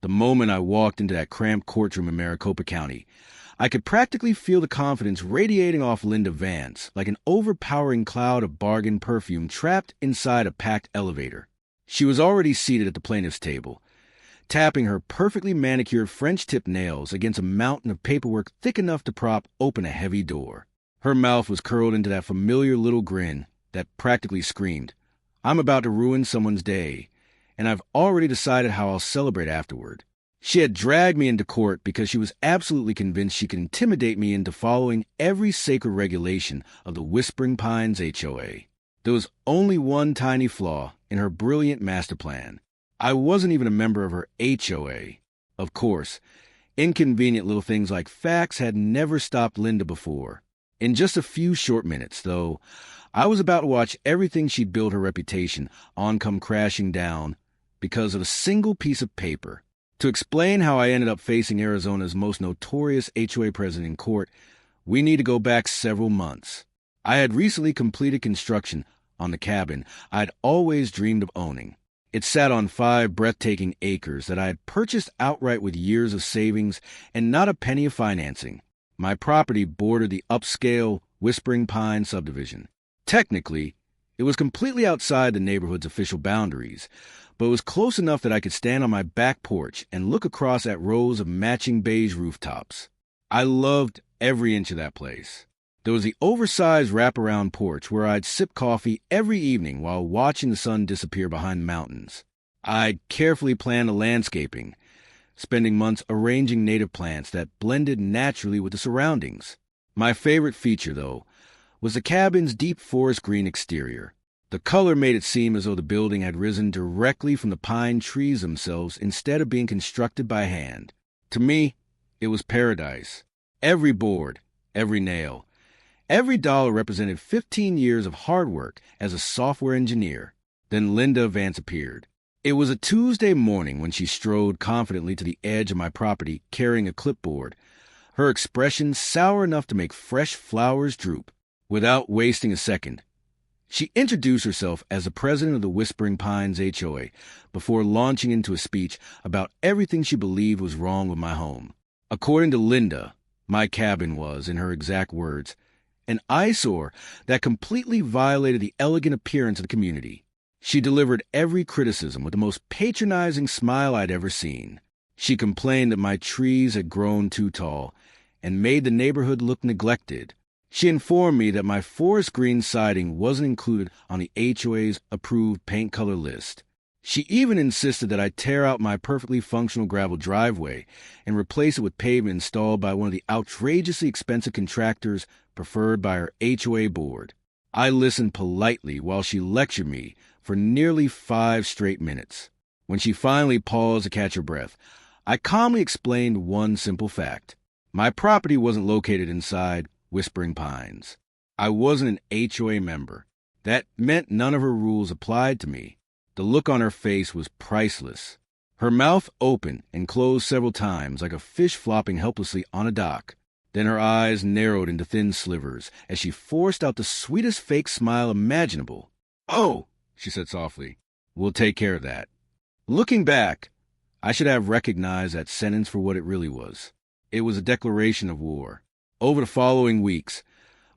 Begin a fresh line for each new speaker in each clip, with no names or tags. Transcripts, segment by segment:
The moment I walked into that cramped courtroom in Maricopa County, I could practically feel the confidence radiating off Linda Vance like an overpowering cloud of bargain perfume trapped inside a packed elevator. She was already seated at the plaintiff's table, tapping her perfectly manicured French-tip nails against a mountain of paperwork thick enough to prop open a heavy door. Her mouth was curled into that familiar little grin that practically screamed, "I'm about to ruin someone's day, and I've already decided how I'll celebrate afterward." She had dragged me into court because she was absolutely convinced she could intimidate me into following every sacred regulation of the Whispering Pines HOA. There was only one tiny flaw in her brilliant master plan. I wasn't even a member of her HOA. Of course, inconvenient little things like facts had never stopped Linda before. In just a few short minutes, though, I was about to watch everything she'd built her reputation on come crashing down because of a single piece of paper. To explain how I ended up facing Arizona's most notorious HOA president in court, we need to go back several months. I had recently completed construction on the cabin I'd always dreamed of owning. It sat on 5 breathtaking acres that I had purchased outright with years of savings and not a penny of financing. My property bordered the upscale Whispering Pines subdivision. Technically, it was completely outside the neighborhood's official boundaries, but it was close enough that I could stand on my back porch and look across at rows of matching beige rooftops. I loved every inch of that place. There was the oversized wraparound porch where I'd sip coffee every evening while watching the sun disappear behind the mountains. I'd carefully planned the landscaping, spending months arranging native plants that blended naturally with the surroundings. My favorite feature, though, was the cabin's deep forest green exterior. The color made it seem as though the building had risen directly from the pine trees themselves instead of being constructed by hand. To me, it was paradise. Every board, every nail, every dollar represented 15 years of hard work as a software engineer. Then Linda Vance appeared. It was a Tuesday morning when she strode confidently to the edge of my property carrying a clipboard, her expression sour enough to make fresh flowers droop. Without wasting a second, she introduced herself as the president of the Whispering Pines HOA before launching into a speech about everything she believed was wrong with my home. According to Linda, my cabin was, in her exact words, an eyesore that completely violated the elegant appearance of the community. She delivered every criticism with the most patronizing smile I'd ever seen. She complained that my trees had grown too tall and made the neighborhood look neglected. She informed me that my forest green siding wasn't included on the HOA's approved paint color list. She even insisted that I tear out my perfectly functional gravel driveway and replace it with pavement installed by one of the outrageously expensive contractors preferred by her HOA board. I listened politely while she lectured me for nearly 5 straight minutes. When she finally paused to catch her breath, I calmly explained one simple fact. My property wasn't located inside Whispering Pines. I wasn't an HOA member. That meant none of her rules applied to me. The look on her face was priceless. Her mouth opened and closed several times like a fish flopping helplessly on a dock. Then her eyes narrowed into thin slivers as she forced out the sweetest fake smile imaginable. "Oh," she said softly, "we'll take care of that." Looking back, I should have recognized that sentence for what it really was. It was a declaration of war. Over the following weeks,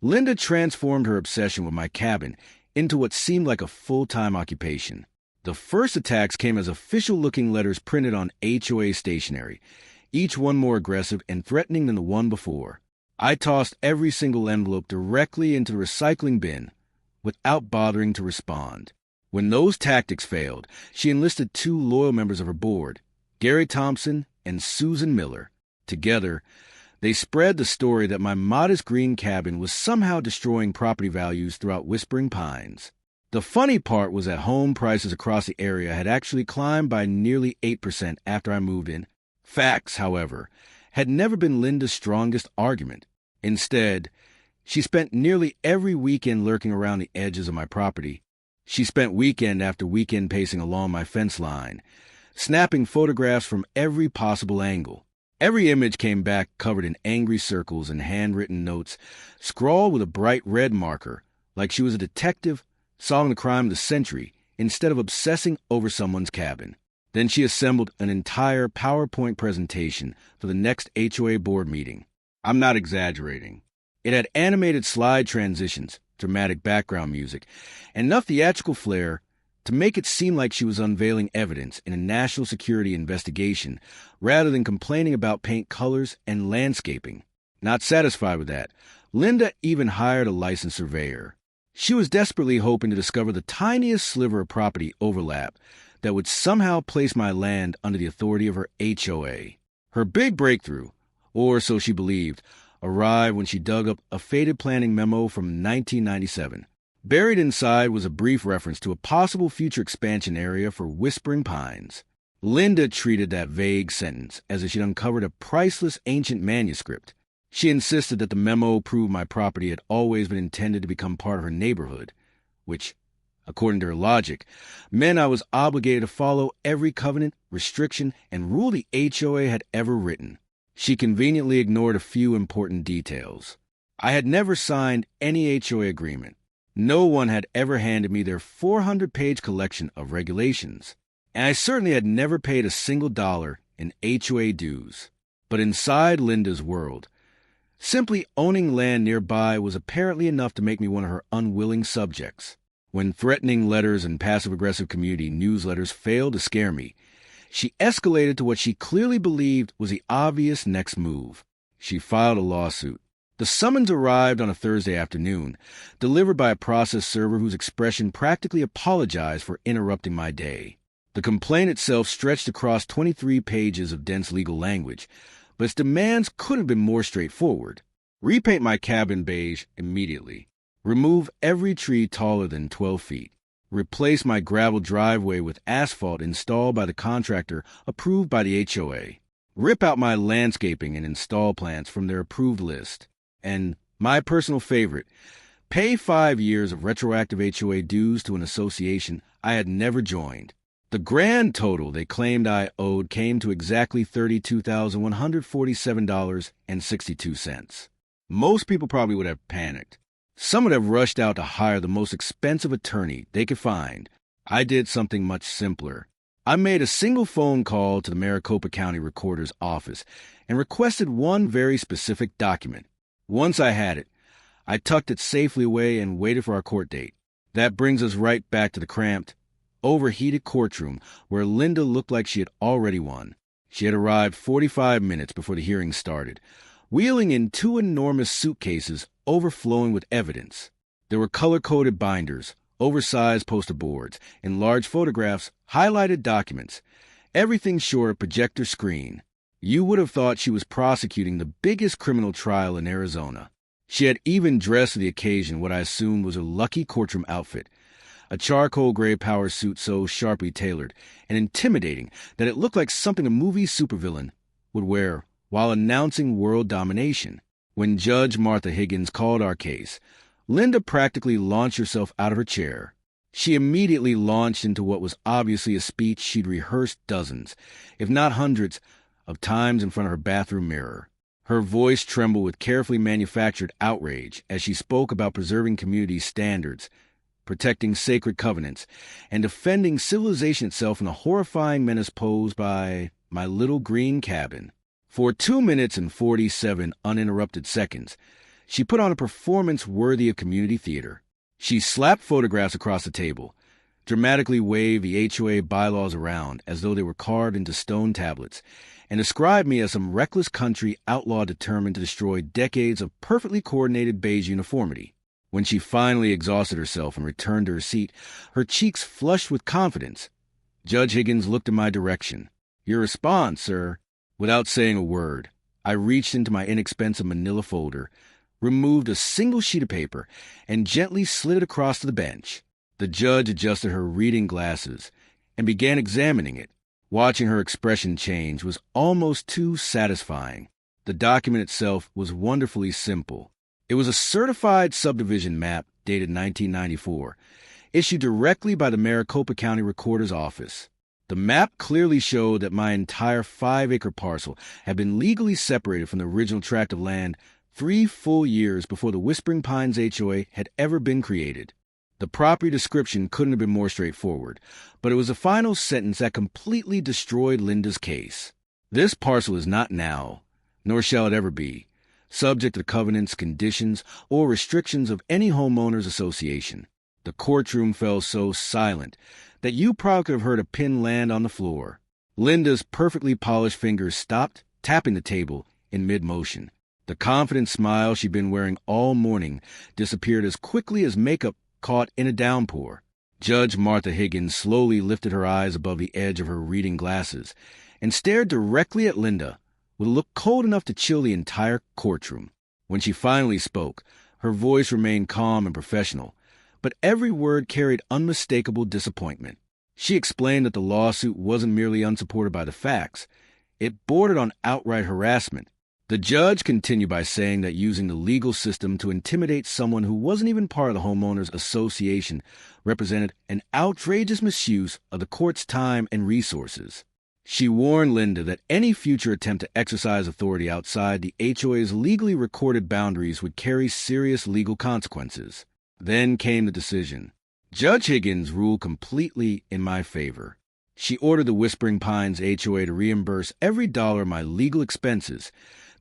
Linda transformed her obsession with my cabin into what seemed like a full-time occupation. The first attacks came as official-looking letters printed on HOA stationery, each one more aggressive and threatening than the one before. I tossed every single envelope directly into the recycling bin without bothering to respond. When those tactics failed, she enlisted 2 loyal members of her board, Gary Thompson and Susan Miller. Together, they spread the story that my modest green cabin was somehow destroying property values throughout Whispering Pines. The funny part was that home prices across the area had actually climbed by nearly 8% after I moved in. Facts, however, had never been Linda's strongest argument. Instead, she spent nearly every weekend lurking around the edges of my property. She spent weekend after weekend pacing along my fence line, snapping photographs from every possible angle. Every image came back covered in angry circles and handwritten notes, scrawled with a bright red marker, like she was a detective solving the crime of the century instead of obsessing over someone's cabin. Then she assembled an entire PowerPoint presentation for the next HOA board meeting. I'm not exaggerating. It had animated slide transitions, dramatic background music, and enough theatrical flair to make it seem like she was unveiling evidence in a national security investigation rather than complaining about paint colors and landscaping. Not satisfied with that, Linda even hired a licensed surveyor. She was desperately hoping to discover the tiniest sliver of property overlap that would somehow place my land under the authority of her HOA. Her big breakthrough, or so she believed, arrived when she dug up a faded planning memo from 1997. Buried inside was a brief reference to a possible future expansion area for Whispering Pines. Linda treated that vague sentence as if she'd uncovered a priceless ancient manuscript. She insisted that the memo proved my property had always been intended to become part of her neighborhood, which, according to her logic, meant I was obligated to follow every covenant, restriction, and rule the HOA had ever written. She conveniently ignored a few important details. I had never signed any HOA agreement. No one had ever handed me their 400-page collection of regulations, and I certainly had never paid a single dollar in HOA dues. But inside Linda's world, simply owning land nearby was apparently enough to make me one of her unwilling subjects. When threatening letters and passive-aggressive community newsletters failed to scare me, she escalated to what she clearly believed was the obvious next move. She filed a lawsuit. The summons arrived on a Thursday afternoon, delivered by a process server whose expression practically apologized for interrupting my day. The complaint itself stretched across 23 pages of dense legal language, but its demands couldn't have been more straightforward. Repaint my cabin beige immediately. Remove every tree taller than 12 feet. Replace my gravel driveway with asphalt installed by the contractor approved by the HOA. Rip out my landscaping and install plants from their approved list. And, my personal favorite, pay 5 years of retroactive HOA dues to an association I had never joined. The grand total they claimed I owed came to exactly $32,147.62. Most people probably would have panicked. Some would have rushed out to hire the most expensive attorney they could find. I did something much simpler. I made a single phone call to the Maricopa County Recorder's office and requested one very specific document. Once I had it, I tucked it safely away and waited for our court date. That brings us right back to the cramped, overheated courtroom where Linda looked like she had already won. She had arrived 45 minutes before the hearing started, wheeling in 2 enormous suitcases overflowing with evidence. There were color-coded binders, oversized poster boards, enlarged photographs, highlighted documents, everything short of projector screen. You would have thought she was prosecuting the biggest criminal trial in Arizona. She had even dressed for the occasion what I assumed was her lucky courtroom outfit, a charcoal gray power suit so sharply tailored and intimidating that it looked like something a movie supervillain would wear while announcing world domination. When Judge Martha Higgins called our case, Linda practically launched herself out of her chair. She immediately launched into what was obviously a speech she'd rehearsed dozens, if not hundreds, of times in front of her bathroom mirror. Her voice trembled with carefully manufactured outrage as she spoke about preserving community standards, protecting sacred covenants, and defending civilization itself from the horrifying menace posed by my little green cabin. For 2 minutes and 47 uninterrupted seconds, she put on a performance worthy of community theater. She slapped photographs across the table, dramatically waved the HOA bylaws around as though they were carved into stone tablets, and described me as some reckless country outlaw determined to destroy decades of perfectly coordinated beige uniformity. When she finally exhausted herself and returned to her seat, her cheeks flushed with confidence, Judge Higgins looked in my direction. "Your response, sir." Without saying a word, I reached into my inexpensive manila folder, removed a single sheet of paper, and gently slid it across to the bench. The judge adjusted her reading glasses and began examining it. Watching her expression change was almost too satisfying. The document itself was wonderfully simple. It was a certified subdivision map dated 1994, issued directly by the Maricopa County Recorder's office. The map clearly showed that my entire 5-acre parcel had been legally separated from the original tract of land 3 full years before the Whispering Pines HOA had ever been created. The property description couldn't have been more straightforward, but it was a final sentence that completely destroyed Linda's case. This parcel is not now, nor shall it ever be, subject to the covenants, conditions, or restrictions of any homeowners association. The courtroom fell so silent that you probably could have heard a pin land on the floor. Linda's perfectly polished fingers stopped tapping the table in mid-motion. The confident smile she'd been wearing all morning disappeared as quickly as makeup caught in a downpour. Judge Martha Higgins slowly lifted her eyes above the edge of her reading glasses and stared directly at Linda with a look cold enough to chill the entire courtroom. When she finally spoke, her voice remained calm and professional, but every word carried unmistakable disappointment. She explained that the lawsuit wasn't merely unsupported by the facts. It bordered on outright harassment. The judge continued by saying that using the legal system to intimidate someone who wasn't even part of the homeowners association represented an outrageous misuse of the court's time and resources. She warned Linda that any future attempt to exercise authority outside the HOA's legally recorded boundaries would carry serious legal consequences. Then came the decision. Judge Higgins ruled completely in my favor. She ordered the Whispering Pines HOA to reimburse every dollar of my legal expenses,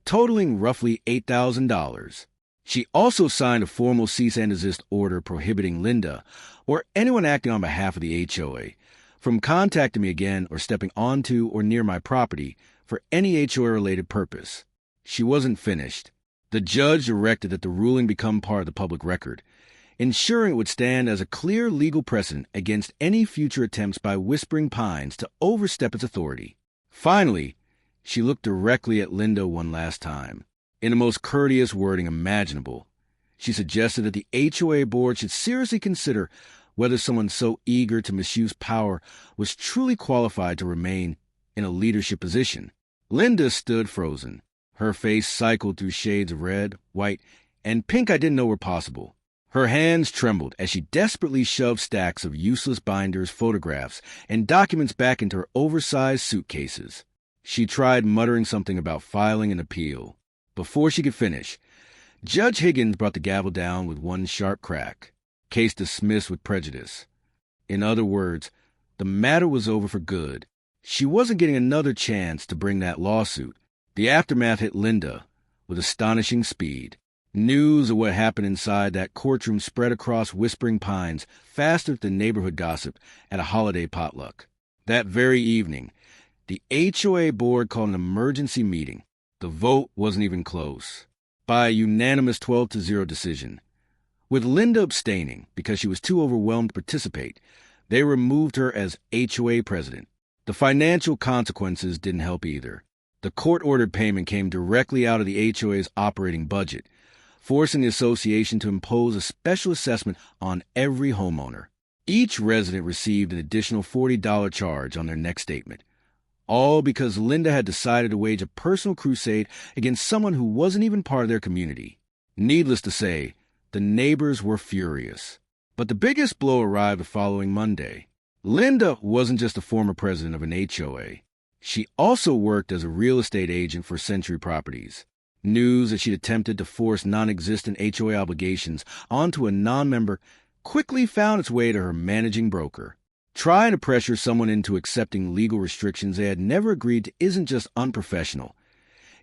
totaling roughly $8,000. She also signed a formal cease and desist order prohibiting Linda, or anyone acting on behalf of the HOA, from contacting me again or stepping onto or near my property for any HOA-related purpose. She wasn't finished. The judge directed that the ruling become part of the public record, ensuring it would stand as a clear legal precedent against any future attempts by Whispering Pines to overstep its authority. Finally, she looked directly at Linda one last time. In the most courteous wording imaginable, she suggested that the HOA board should seriously consider whether someone so eager to misuse power was truly qualified to remain in a leadership position. Linda stood frozen. Her face cycled through shades of red, white, and pink I didn't know were possible. Her hands trembled as she desperately shoved stacks of useless binders, photographs, and documents back into her oversized suitcases. She tried muttering something about filing an appeal. Before she could finish, Judge Higgins brought the gavel down with one sharp crack. Case dismissed with prejudice. In other words, the matter was over for good. She wasn't getting another chance to bring that lawsuit. The aftermath hit Linda with astonishing speed. News of what happened inside that courtroom spread across Whispering Pines faster than neighborhood gossip at a holiday potluck. That very evening, the HOA board called an emergency meeting. The vote wasn't even close. By a unanimous 12-0 decision. With Linda abstaining because she was too overwhelmed to participate, they removed her as HOA president. The financial consequences didn't help either. The court-ordered payment came directly out of the HOA's operating budget, forcing the association to impose a special assessment on every homeowner. Each resident received an additional $40 charge on their next statement, all because Linda had decided to wage a personal crusade against someone who wasn't even part of their community. Needless to say, the neighbors were furious. But the biggest blow arrived the following Monday. Linda wasn't just a former president of an HOA. She also worked as a real estate agent for Century Properties. News that she'd attempted to force non-existent HOA obligations onto a non-member quickly found its way to her managing broker. Trying to pressure someone into accepting legal restrictions they had never agreed to isn't just unprofessional.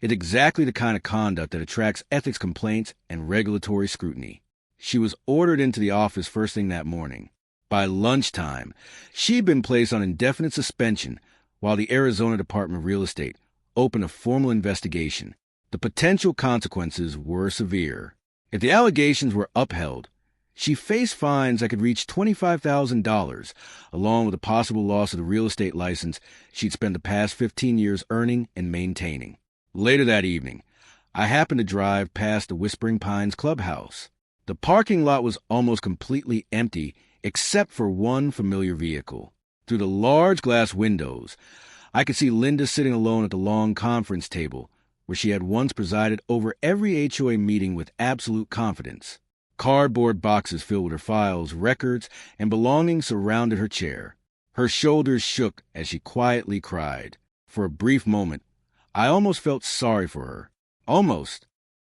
It's exactly the kind of conduct that attracts ethics complaints and regulatory scrutiny. She was ordered into the office first thing that morning. By lunchtime, she'd been placed on indefinite suspension while the Arizona Department of Real Estate opened a formal investigation. The potential consequences were severe. If the allegations were upheld, she faced fines that could reach $25,000, along with the possible loss of the real estate license she'd spent the past 15 years earning and maintaining. Later that evening, I happened to drive past the Whispering Pines clubhouse. The parking lot was almost completely empty except for one familiar vehicle. Through the large glass windows, I could see Linda sitting alone at the long conference table, where she had once presided over every HOA meeting with absolute confidence. Cardboard boxes filled with her files, records, and belongings surrounded her chair. Her shoulders shook as she quietly cried. For a brief moment, I almost felt sorry for her. Almost.